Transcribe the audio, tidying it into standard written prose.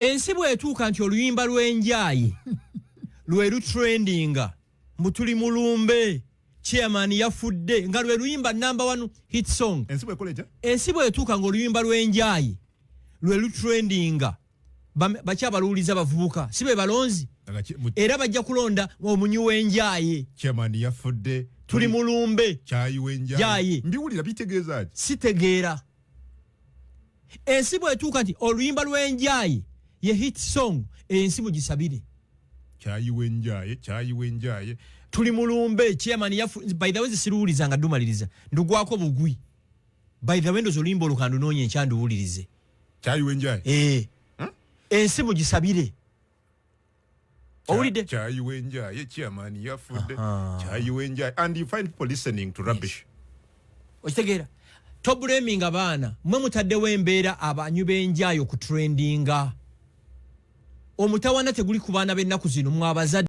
ensi bwetuuka nti oluyimba lw'enjaaye lwe lutrendinga mutuli mulumbe chairman yafudde nga lwe luyimba number 1 hit song. ensi bwetuuka nga oluyimba lw'enjaaye lwe lutrendinga bakyabaluuliza bavubuka si be balonzi era bajja kulonda omunyi w'enjaaye chairman yafudde tuli mulumbe kyayi w'enjaaye mbiwulira bitegeeza ki sitegeera. ensi bwetuuka nti oluyimba lw'enjaaye ye hit song ensi mugisabire kyayi w'enjaaye tuli mulumbe chairman by the way siruuliza nga dumaliriza ndugwako bugwi by the way ndozo oluyimba olukando noonye enkyanduwulirize kyayi w'enjaaye ensi mugisabire owulidde kyayi w'enjaaye chairman yafudde kyayi w'enjaaye and you find people listening to rubbish. okitegeera toblaming abaana mwe mutaddewo embeera abanyu b'enjaaye okutrendinga omutawana teguli ku baana b'ennaku zino mwabazadde